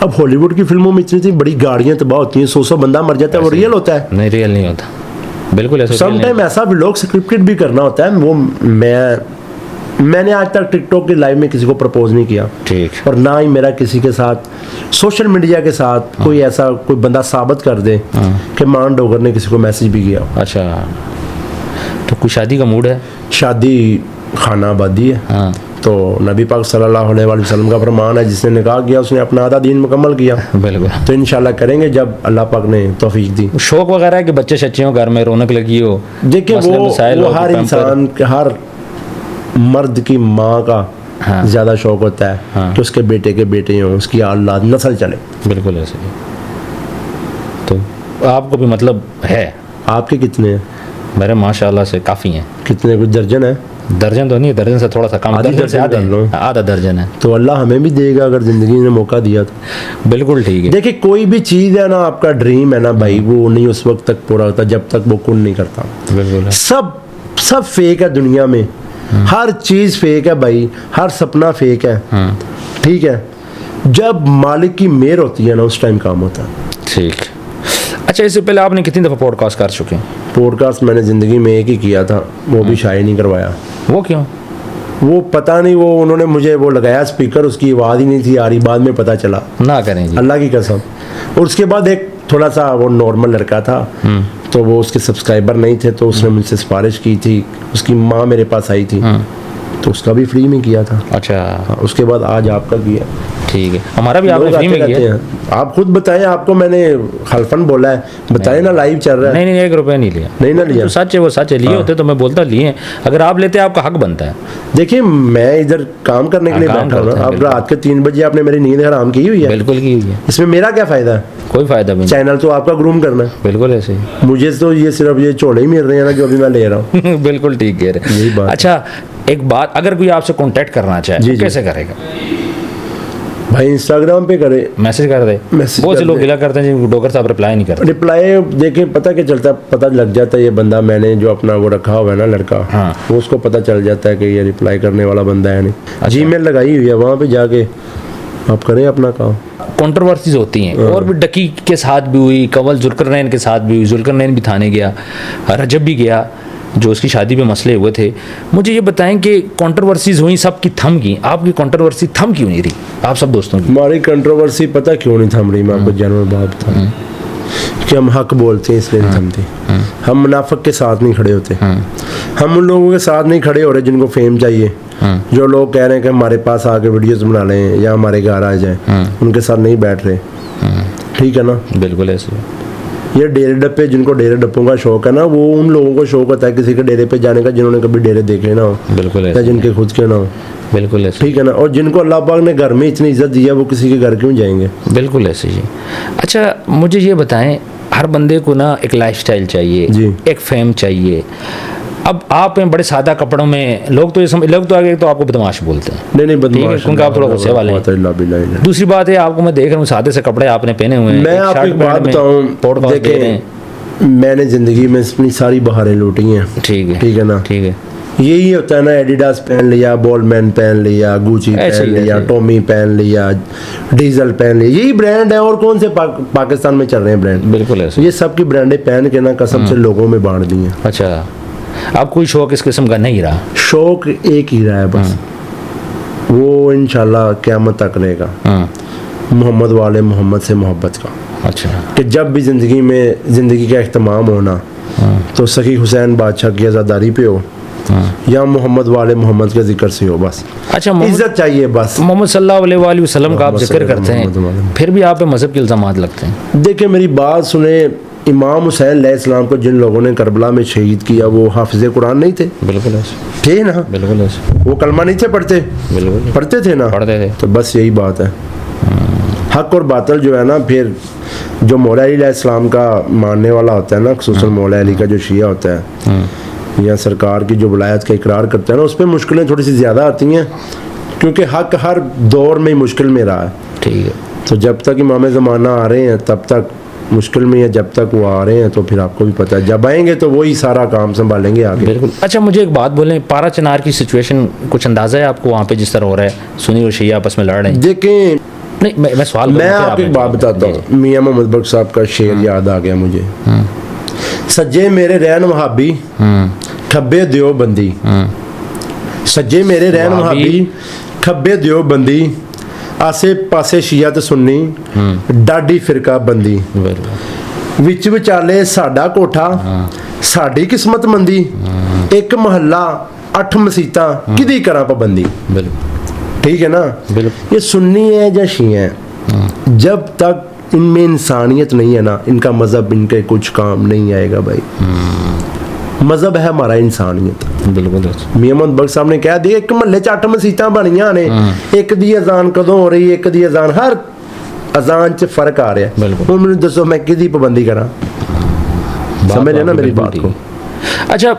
अब हॉलीवुड की फिल्मों में इतनी बड़ी गाड़ियाँ तबाह होती हैं, 100 बंदा मर जाता है, वो रियल होता है? नहीं, रियल नहीं होता। बिल्कुल ऐसा। सम टाइम ऐसा व्लॉग स्क्रिप्टेड भी करना होता है। वो मैंने आज तक टिकटॉक की लाइव में किसी को प्रपोज नहीं किया। ठीक। और ना ही मेरा किसी के साथ सोशल मीडिया के साथ कोई ऐसा कोई बंदा साबित कर दे कि मान डोगर ने किसी को मैसेज भी किया। अच्छा, तो कुछ शादी का मूड है? शादी खाना आबादी है। हाँ। तो नबी पाक सल्लल्लाहु अलैहि वसल्लम का फरमान है, जिसने निकाह किया उसने अपना आधा दीन मुकम्मल किया। बिल्कुल। तो इंशाल्लाह करेंगे जब अल्लाह पाक ने तौफीक दी। शौक वगैरह है कि बच्चे शच्चे हो, घर में रौनक लगी हो? देखिए मसले मसाइल वो हो, हर पैम्पर- इंसान, हर मर्द की माँ का हाँ। ज्यादा शौक होता है हाँ। कि उसके बेटे के बेटे हों, उसकी औलाद नस्ल चले। बिल्कुल ऐसे ही। तो आपको भी मतलब है? आपके कितने हैं? मेरे माशाल्लाह से काफ़ी हैं। कितने? कुछ दर्जन है? दर्जन तो नहीं, दर्जन से थोड़ा सा कम। आधी दर्जन से दर्जन आधे कर लो। आधा दर्जन है। तो अल्लाह हमें भी देगा अगर जिंदगी ने मौका दिया तो। बिल्कुल ठीक है। देखिए कोई भी चीज़ है ना, आपका ड्रीम है ना भाई, वो नहीं उस वक्त तक पूरा होता जब तक वो कुन नहीं करता। बिल्कुल है। सब फेक है दुनिया में। हर चीज़ फेक है भाई, हर सपना फेक है। ठीक है, जब मालिक की मेहर होती है ना, उस टाइम काम होता है। ठीक। अच्छा, इससे पहले आपने कितनी दफ़ा पॉडकास्ट कर चुके हैं? पॉडकास्ट मैंने ज़िंदगी में एक ही किया था, वो भी शायद नहीं करवाया। वो क्यों? वो पता नहीं, वो उन्होंने मुझे वो लगाया स्पीकर, उसकी आवाज़ ही नहीं थी आ रही, बाद में पता चला। ना करें जी। अल्लाह की कसम। और उसके बाद एक थोड़ा सा वो नॉर्मल लड़का था, तो वो उसके सब्सक्राइबर नहीं थे, तो उसने मुझसे सिफारिश की थी। उसकी माँ मेरे पास आई थी, तो उसका भी फ्री में किया था। अच्छा। हाँ, उसके बाद आज आपका किया। ठीक है, हमारा भी आपने लोग फ्री आते में रहते किया। हैं। आप खुद बताएं, आपको मैंने खलफन बोला है, बताएं ना, लाइव चल रहा है। नहीं, 1 रुपया नहीं लिया। नहीं ना लिया। जो सच है वो सच है। लिए होते तो मैं बोलता लिए। अगर आप लेते आपका हक बनता है। देखिए मैं इधर काम करने के लिए काम बैठा हूँ करते ना। हैं, अब बिल्कुल। रात के 3 बजे आपने मेरी नींद हराम की हुई है। बिल्कुल की हुई है। इसमें मेरा क्या फायदा है? कोई फायदा भी नहीं। चैनल तो आपका ग्रूम करना है। बिल्कुल ऐसे ही। मुझे तो ये सिर्फ ये चोले ही मिल रहे हैं ना, जो अभी मैं ले रहा हूँ। बिल्कुल ठीक कह रहे। यही बात है। अच्छा एक बात, अगर कोई आपसे कांटेक्ट करना चाहे जी, तो जी। कैसे करेगा? भाई इंस्टाग्राम पे करे, मैसेज कर दे। मैसेज बहुत से कर लोग दे। गिला करते हैं जी, डोगर साहब रिप्लाई नहीं करते। रिप्लाई देखें, पता क्या चलता है, पता लग जाता है ये बंदा, मैंने जो अपना वो रखा हुआ है ना लड़का, हाँ। वो उसको पता चल जाता है कि ये रिप्लाई करने वाला बंदा है नहीं। अच्छा। जीमेल लगाई हुई है, वहाँ पे जाके आप करें अपना काम। कंट्रोवर्सीज होती हैं, और भी डकी के साथ भी हुई, कंवल जुल्करनैन के साथ भी हुई। जुल्करनैन भी थाने गया, रजब भी गया, जो उसकी शादी में मसले हुए थे, मुझे ये बताएं कि कंट्रोवर्सीज हुई, सबकी थम गई, आपकी कंट्रोवर्सी थम क्यों नहीं रही आप सब दोस्तों की? हमारी कंट्रोवर्सी पता क्यों नहीं थम रही, मैं आपको जानवर बात था कि हम हक बोलते हैं इसलिए नहीं थमते। हम मुनाफिक के साथ नहीं खड़े होते, हम उन लोगों के साथ नहीं खड़े हो रहे जिनको फेम चाहिए, जो लोग कह रहे हैं कि हमारे पास आके वीडियोस बना लें या हमारे घर आ जाएं, उनके साथ नहीं बैठ रहे। ठीक है ना? बिल्कुल ऐसे। ये डेरे डप्पे, जिनको डेरे डप्पों का शौक है ना, वो उन लोगों को शौक होता है किसी के डेरे पे जाने का जिन्होंने कभी डेरे देखे ना हो, बिल्कुल या ऐसे। जिनके खुद के ना हो। बिल्कुल ऐसे। ठीक है ना? और जिनको अल्लाह पाक ने घर में इतनी इज्जत दी है, वो किसी के घर क्यों जाएंगे? बिल्कुल ऐसे ही। अच्छा मुझे ये बताएं, हर बंदे को ना एक लाइफस्टाइल चाहिए, जी। एक फेम चाहिए। अब आप हैं बड़े सादा कपड़ों में, लोग तो ये लोग तो आगे तो आपको बदमाश बोलते हैं, नहीं नहीं, ठीक है, बदमाश क्योंकि आप थोड़ा गुस्से वाले हैं। दूसरी बात है, आपको मैं देख रहा हूँ सादे से कपड़े आपने पहने हुए हैं, मैं आपको एक बात बताऊं, देखें मैंने जिंदगी में अपनी सारी बहारें लूटी हैं। ठीक है, ठीक है ना? ठीक है। यही होता है ना, एडिडास पहन लिया, बॉलमैन पहन लिया, गुची ऐसे पहन ही, लिया, ऐसे ही। टॉमी पहन लिया, डीजल पहन लिया, यही ब्रांड है। और कौन से पाकिस्तान में चल रहे हैं ब्रांड? बिल्कुल ऐसे। ये सब की ब्रांडें पहन के ना कसम से लोगों में बांट दी हैं। अच्छा, अब कोई शौक इस किस्म का नहीं रहा? शौक एक ही रहा है बस, वो इंशाल्लाह क़यामत तक रहेगा, मोहम्मद वाले मोहम्मद से मोहब्बत का। अच्छा। कि जब भी ज़िंदगी का इख्तिमाम होना तो सखी हुसैन बादशाह की आज़ादारी पे हो या मोहम्मद वाले मोहम्मद के जिक्र से हो, बस। अच्छा, इज्जत चाहिए बस। मोहम्मद सल्लल्लाहु अलैहि वसल्लम का आप जिक्र करते मोहम्मद हैं, फिर भी आप पे मजहब के इल्जामात लगते हैं। देखिए मेरी बात सुने, इमाम हुसैन अलैहिस्सलाम को जिन लोगों ने करबला में शहीद किया, वो हाफिज़े कुरान नहीं थे? बिल्कुल ऐसे। थे ना? बिल्कुल ऐसे। वो कलमा नहीं थे पढ़ते? बिल्कुल पढ़ते थे ना? पढ़ते थे। तो बस यही बात है। हक और बातल जो है ना, फिर जो मौला अली अलैहिस्सलाम का मानने वाला होता है ना, खुसूसन मौला अली का जो शिया होता है या सरकार की जो वलायत का इकरार करता है ना, उस पर मुश्किलें थोड़ी सी ज़्यादा आती हैं, क्योंकि हक हर दौर में ही मुश्किल में रहा है। ठीक है। तो जब तक इमाम ज़माना आ रहे हैं तब तक मुश्किल में है, जब तक वो आ रहे हैं तो फिर आपको भी पता है जब आएंगे तो वही सारा काम संभालेंगे आगे। बिल्कुल। अच्छा मुझे एक बात बोलें, पारा चिनार की सिचुएशन कुछ अंदाज़ा है आपको वहाँ पे जिस तरह हो रहा है, सुन्नी और शिया आपस में लड़ रहे हैं? देखें, नहीं मैं सवाल मैं आपको एक बात बताता हूँ, मियाँ मोहम्मद बख्श साहब का शेर याद आ गया मुझे। सज्जे मेरे रहन वहाबी, खब्बे देवबंदी, सज्जे मेरे रहन वहाबी, खब्बे देवबंदी, आसे पासे शिया ते सुन्नी, डाडी फिरका बंदी, विच विचाले साडा कोठा, साडी किस्मत मंदी, एक महल्ला 8 मसीता, किदी करा पाबंदी। ठीक है ना? ये सुन्नी है या शिया है, जब तक इनमें इंसानियत नहीं है ना, इनका मजहब इनके कुछ काम नहीं आएगा भाई। मजहब है हमारा इंसानियत। बिल्कुल। मियां मोहम्मद बख्श साहब ने कह दिया, एक महल्ले 8 मसीतां बनियां ने, एक दी अजान कदों हो रही है, एक दी अजान, हर अजान च फर्क आ रहा है। हुण मैनूं दसो मैं किहदी पाबंदी करा? समझ रहे ना मेरी बात को? अच्छा,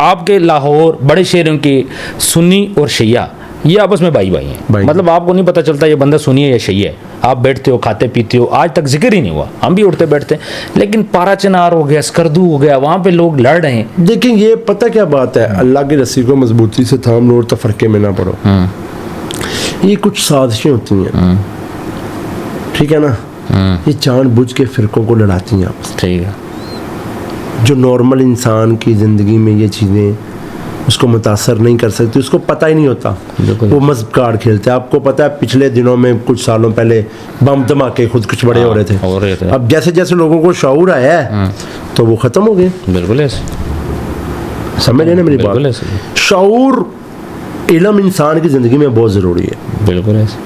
आपके लाहौर बड़े शहरों के सुन्नी और शिया ये आपस में भाई हैं, मतलब आपको नहीं पता चलता ये बंदा सुन्नी है या शिया है। आप बैठते हो, खाते पीते हो, आज तक जिक्र ही नहीं हुआ, हम भी उठते बैठते हैं, लेकिन पारा चिनार हो गया, स्कर्दू हो गया, वहाँ पे लोग लड़ रहे हैं। देखिए ये पता क्या बात है, अल्लाह की रस्सी को मजबूती से थाम लो और तफरके में ना पड़ो। ये कुछ साजिशें होती हैं, ठीक है ना? ये जानबूझ के फिरकों को लड़ाती हैं आपस। ठीक है। जो नॉर्मल इंसान की ज़िंदगी में ये चीज़ें उसको मुतासर नहीं कर सकती, उसको पता ही नहीं होता, वो मज़हब कार्ड खेलते हैं। आपको पता है पिछले दिनों में कुछ सालों पहले बम धमाके खुद कुछ बड़े हो रहे थे। अब जैसे जैसे लोगों को शऊर आया है तो वो ख़त्म हो गए। बिल्कुल ऐसे। समझ रहे ना मेरी बात? शऊर इल्म इंसान की ज़िंदगी में बहुत ज़रूरी है। बिल्कुल ऐसे,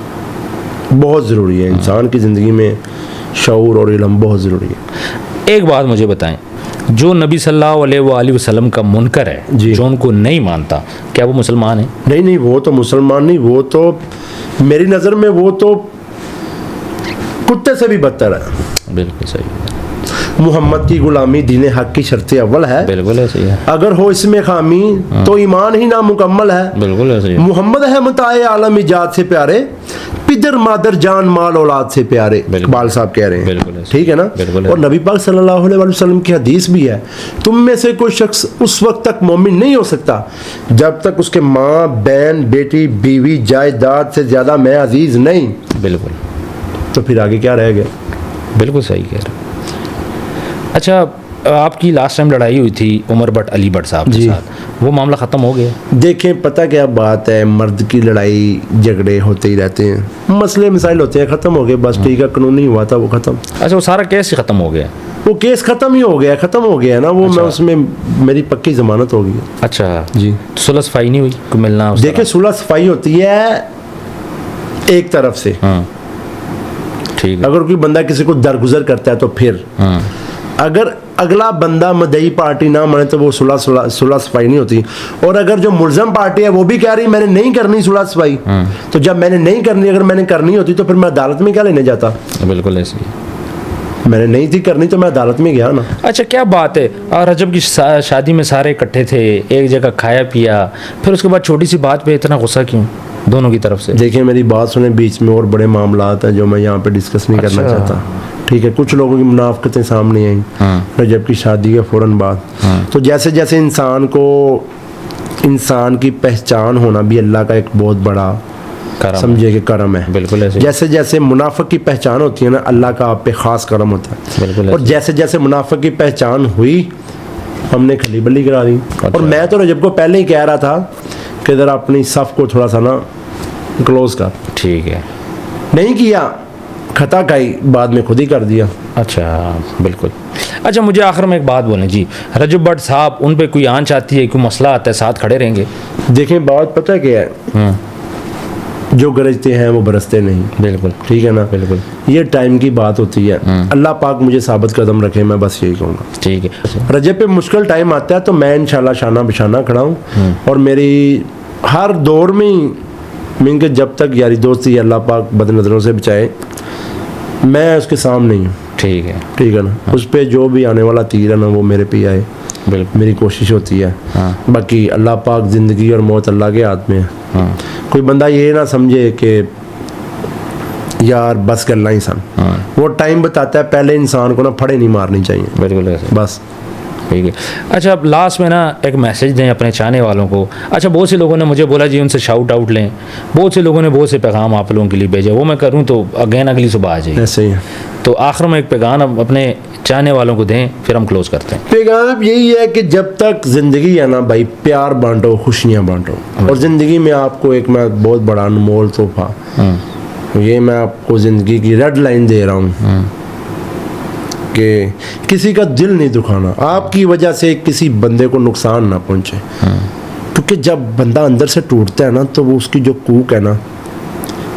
बहुत ज़रूरी है इंसान की ज़िंदगी में, शऊर और इल्म बहुत ज़रूरी है। एक बात मुझे बताएं, जो नबी सल्लल्लाहु अलैहि वसल्लम का मुनकर है, जो उनको नहीं मानता, क्या वो मुसलमान है? नहीं नहीं, वो तो मुसलमान नहीं, वो तो मेरी नज़र में वो तो कुत्ते से भी बदतर है। बिल्कुल सही। मोहम्मद की गुलामी दीन हक की शर्त अव्वल है। बिल्कुल ऐसे ही है। अगर हो इसमें खामी तो ईमान ही नामुकम्मल है। बिल्कुल ऐसे ही है। मोहम्मद है मताए आलम इजाद से प्यारे, पिदर मादर जान माल औलाद से प्यारे, इकबाल साहब कह रहे हैं। ठीक है ना? और नबी पाक सल्लल्लाहु अलैहि वसल्लम की हदीस भी है, तुम में से कोई शख्स उस वक्त तक मोमिन नहीं हो सकता जब तक उसके माँ, बहन, बेटी, बीवी, जायदाद से ज्यादा मैं अजीज नहीं। बिल्कुल। तो फिर आगे क्या रह गया? बिल्कुल सही कह रहे। अच्छा, आपकी लास्ट टाइम लड़ाई हुई थी उमर भट्ट अली भट्ट साहब के जी। साथ, वो मामला ख़त्म हो गया? देखें, पता क्या बात है, मर्द की लड़ाई झगड़े होते ही रहते हैं, मसले मिसाइल होते हैं, ख़त्म हो गए बस, ठीक है, कानूनी हुआ था वो ख़त्म। अच्छा, वो सारा केस ही ख़त्म हो गया? वो केस ख़त्म ही हो गया, ख़त्म हो गया ना वो। मैं उसमें मेरी पक्की ज़मानत हो गई। अच्छा जी। तो सुलह सफाई नहीं हुई को मिलना उस देखिए, सुलह सफाई होती है एक तरफ से, तरह? हाँ, ठीक है। अगर कोई बंदा किसी को दरगुजर करता है तो फिर, हाँ, अगर अगला बंदा मदई पार्टी ना माने तो वो सुलह सफाई नहीं होती। और अगर जो मुलजम पार्टी है वो भी कह रही मैंने नहीं करनी सुलह सफाई, तो जब मैंने नहीं करनी, अगर मैंने करनी होती तो फिर मैं अदालत में क्या लेने जाता? बिल्कुल ऐसे ही। मैंने नहीं थी करनी तो मैं अदालत में गया ना। अच्छा, क्या बात है, और रजब की शादी में सारे इकट्ठे थे, एक जगह खाया पिया, फिर उसके बाद छोटी सी बात पे इतना गुस्सा क्यों दोनों की तरफ से? देखिए, मेरी बात सुने, बीच में और बड़े मामलात हैं जो मैं यहाँ पे डिस्कस नहीं करना अच्छा। चाहता, ठीक है। कुछ लोगों की मुनाफिकतें सामने आई रजब की शादी के फ़ौरन बाद। तो जैसे जैसे इंसान की पहचान होना भी अल्लाह का एक बहुत बड़ा करम है। समझे कि करम है। बिल्कुल ऐसे ही। जैसे जैसे मुनाफिक की पहचान होती है ना, अल्लाह का आप पे खास करम होता है। बिल्कुल और ऐसे। जैसे जैसे मुनाफिक की पहचान हुई, हमने खली बल्ली करा दी। और मैं तो रजब को पहले ही कह रहा था कि ज़रा अपनी सफ़ को थोड़ा सा ना क्लोज कर। ठीक है। नहीं किया, खता खाई, बाद में खुद ही कर दिया। अच्छा, बिल्कुल। अच्छा, मुझे आखिर में एक बात बोलें जी, रजब भट्ट साहब, उन पे कोई आंच आती है, कोई मसला आता है, साथ खड़े रहेंगे? देखें, बात पता क्या है, जो गरजते हैं वो बरसते नहीं। बिल्कुल ठीक है ना। बिल्कुल। ये टाइम की बात होती है। अल्लाह पाक मुझे साबित कदम रखे, मैं बस यही कहूँगा। ठीक है। रजब पे मुश्किल टाइम आता है तो मैं इंशाल्लाह शाना बिशाना खड़ा हूँ। और मेरी हर दौर में मिलकर जब तक यारी दोस्ती अल्लाह पाक बदनज़रों से बचाए, मैं उसके सामने ही हूँ। ठीक है। ठीक है ना। उस पर जो भी आने वाला तीर है ना वो मेरे पे आए, बिल्कुल। मेरी कोशिश होती है। हाँ। बाकी अल्लाह पाक ज़िंदगी और मौत अल्लाह के हाथ में है। हाँ। कोई बंदा ये ना समझे कि यार बस गल्ला ही सन। हाँ। वो टाइम बताता है, पहले इंसान को ना फड़े नहीं मारनी चाहिए, बिल्कुल ऐसे। बस। ठीक है। अच्छा, अब लास्ट में ना एक मैसेज दें अपने चाहने वालों को। अच्छा, बहुत से लोगों ने मुझे बोला जी उनसे शाउट आउट लें, बहुत से लोगों ने बहुत से पैगाम आप लोगों के लिए भेजे, वो मैं करूं तो अगेन अगली सुबह आ जाएगी। ऐसे ही है। तो आखिर में एक पैगाम अपने चाहने वालों को दें, फिर हम क्लोज करते हैं। पैगाम यही है कि जब तक ज़िंदगी है ना भाई, प्यार बांटो, खुशियाँ बांटो। और ज़िंदगी में आपको एक मैं बहुत बड़ा अनमोल तोहफा, ये मैं आपको ज़िंदगी की रेड लाइन दे रहा हूँ कि किसी का दिल नहीं दुखाना, आपकी वजह से किसी बंदे को नुकसान ना पहुँचे। क्योंकि जब बंदा अंदर से टूटता है ना तो वो उसकी जो कूक है ना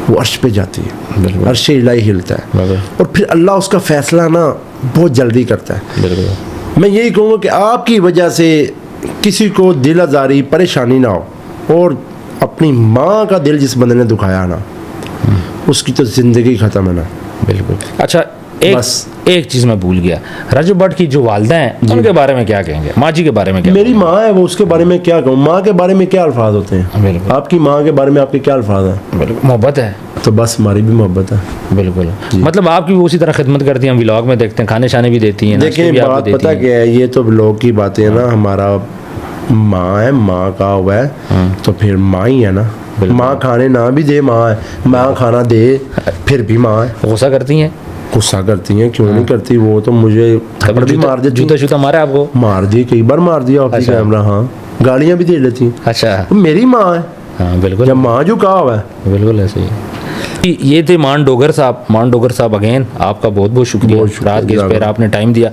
वो अर्श पे जाती है, बिल्कुल। अर्श इलाही हिलता है। बिल्कुल। और फिर अल्लाह उसका फैसला ना बहुत जल्दी करता है। बिल्कुल। मैं यही कहूँगा कि आपकी वजह से किसी को दिल आज़ारी परेशानी ना हो। और अपनी माँ का दिल जिस बंदे ने दुखाया ना, उसकी तो ज़िंदगी ख़त्म है ना। बिल्कुल। अच्छा, एक चीज़ मैं भूल गया, रजब भट्ट की जो वालदा हैं उनके बारे में क्या कहेंगे? माँ जी के बारे में क्या? मेरी माँ है वो, उसके बारे में क्या कहूँ? माँ के बारे में क्या अल्फाज होते हैं? बिल्कुल। आपकी माँ के बारे में आपके क्या अल्फाज हैं? बिल्कुल, मोहब्बत है। तो बस हमारी भी मोहब्बत है। बिल्कुल। मतलब आपकी भी उसी तरह खिदमत करती हैं, हम व्लॉग में देखते हैं, खाने शाने भी देती हैं। देखिए, बात पता क्या है, ये तो लोग की बातें हैं ना। हमारा माँ है, माँ का हुआ है तो फिर माँ ही है ना। माँ खाने ना भी दे, माँ है, माँ खाना दे फिर भी माँ है। गुस्सा करती हैं? गुस्सा करती हैं, क्यों नहीं करती? वो तो मुझे थप्पड़ भी मार देती, जूता मारा आपको? मार दिए, कई बार मार दिया ऑफ अच्छा। कैमरा। हाँ, गालियाँ भी दे लेती हैं। अच्छा। वो मेरी माँ है। हाँ, बिल्कुल। जब माँ जो कहा हुआ है, बिल्कुल ऐसे ही। ये थे मान डोगर साहब अगेन आपका बहुत बहुत शुक्रिया रात के इस पर आपने टाइम दिया।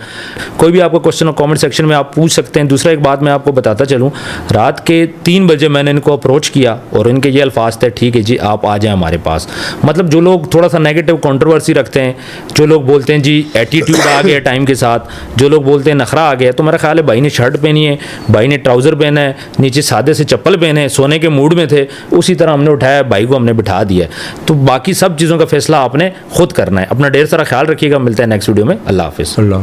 कोई भी आपका क्वेश्चन हो कमेंट सेक्शन में आप पूछ सकते हैं। दूसरा एक बात मैं आपको बताता चलूँ, रात के 3 बजे मैंने इनको अप्रोच किया और इनके ये अल्फाज थे, ठीक है जी आप आ जाएं हमारे पास। मतलब जो लोग थोड़ा सा नेगेटिव कंट्रोवर्सी रखते हैं, जो लोग बोलते हैं जी एटीट्यूड आ गया टाइम के साथ, जो लोग बोलते हैं नखरा आ गया, तो मेरा ख्याल है भाई ने शर्ट पहनी है, भाई ने ट्राउज़र पहना है, नीचे सादे से चप्पल पहने हैं, सोने के मूड में थे, उसी तरह हमने उठाया, भाई को हमने बिठा दिया। तो बाकी सब चीज़ों का फैसला आपने खुद करना है। अपना ढेर सारा ख्याल रखिएगा, मिलते हैं नेक्स्ट वीडियो में। अल्लाह हाफिज़। अल्लाह।